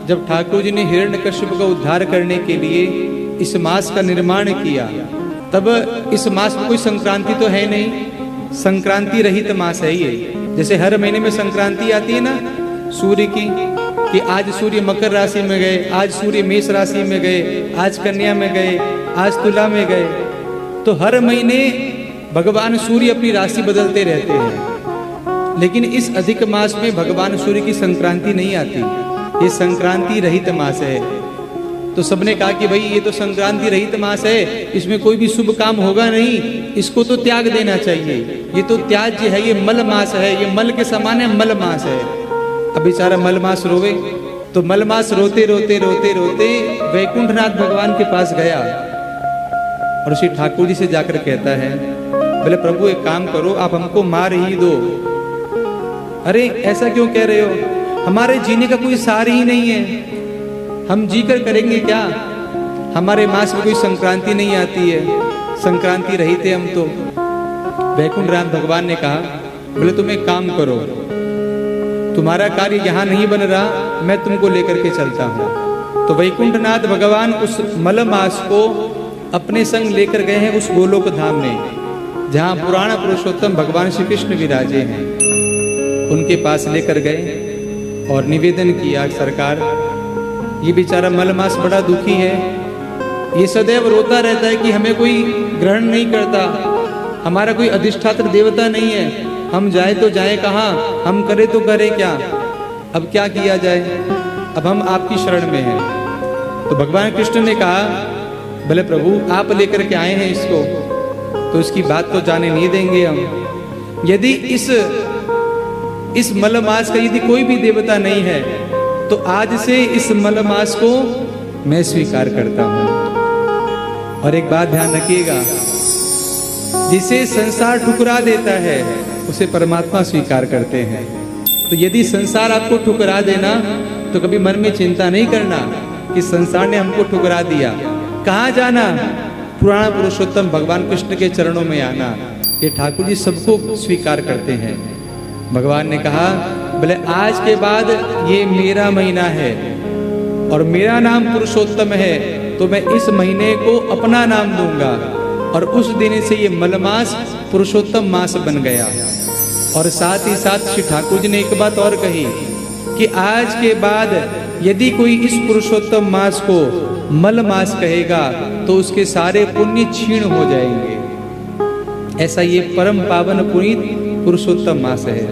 जब ठाकुर जी ने हिरण्यकश्यप का उद्धार करने के लिए इस मास का निर्माण किया, तब इस मास में कोई संक्रांति तो है नहीं, संक्रांति रहित मास है ये। जैसे हर महीने में संक्रांति आती है ना सूर्य की, कि आज सूर्य मकर राशि में गए, आज सूर्य मेष राशि में गए, आज कन्या में गए, आज तुला में गए। तो हर महीने भगवान सूर्य अपनी राशि बदलते रहते हैं, लेकिन इस अधिक मास में भगवान सूर्य की संक्रांति नहीं आती, ये संक्रांति रहित मास है। तो सबने कहा कि भाई ये तो संक्रांति रहित मास है, इसमें कोई भी शुभ काम होगा नहीं, इसको तो त्याग देना चाहिए, ये तो त्याज्य है, ये मल मास है, ये मल के समान है, मल मास है। अब बेचारा मल मास रोवे, तो मल मास रोते रोते रोते रोते वैकुंठनाथ भगवान के पास गया और श्री ठाकुर जी से जाकर कहता है, बोले प्रभु एक काम करो, आप हमको मार ही दो। अरे ऐसा क्यों कह रहे हो, हमारे जीने का कोई सार ही नहीं है, हम जी कर करेंगे क्या, हमारे मास में कोई संक्रांति नहीं आती है, संक्रांति रहित है हम तो। वैकुंठनाथ भगवान ने कहा, बोले तुम एक काम करो, तुम्हारा कार्य यहाँ नहीं बन रहा, मैं तुमको लेकर के चलता हूँ। तो वैकुंठनाथ भगवान उस मल मास को अपने संग लेकर गए हैं उस गोलोक धाम में, जहाँ पुराण पुरुषोत्तम भगवान श्री कृष्ण विराजे हैं। उनके पास लेकर गए और निवेदन किया, सरकार ये बेचारा मलमास बड़ा दुखी है, ये सदैव रोता रहता है कि हमें कोई ग्रहण नहीं करता, हमारा कोई अधिष्ठात्र देवता नहीं है, हम जाए तो जाए कहाँ, हम करे तो करे क्या, अब क्या किया जाए, अब हम आपकी शरण में हैं। तो भगवान कृष्ण ने कहा, भले प्रभु आप लेकर के आए हैं इसको, तो इसकी बात तो जाने नहीं देंगे हम। यदि इस मलमास का यदि कोई भी देवता नहीं है, तो आज से इस मलमास को मैं स्वीकार करता हूं। और एक बात ध्यान रखिएगा, जिसे संसार ठुकरा देता है उसे परमात्मा स्वीकार करते हैं। तो यदि संसार आपको ठुकरा देना, तो कभी मन में चिंता नहीं करना कि संसार ने हमको ठुकरा दिया, कहाँ जाना, पुराण पुरुषोत्तम भगवान कृष्ण के चरणों में आना। ये ठाकुर जी सबको स्वीकार करते हैं। भगवान ने कहा, बोले आज के बाद ये मेरा महीना है और मेरा नाम पुरुषोत्तम है, तो मैं इस महीने को अपना नाम दूंगा। और उस दिन से ये मलमास पुरुषोत्तम मास बन गया। और साथ ही साथ श्री ठाकुर जी ने एक बात और कही कि आज के बाद यदि कोई इस पुरुषोत्तम मास को मल मास कहेगा, तो उसके सारे पुण्य क्षीण हो जाएंगे। ऐसा ये परम पावन पुनीत पुरुषोत्तम मास है।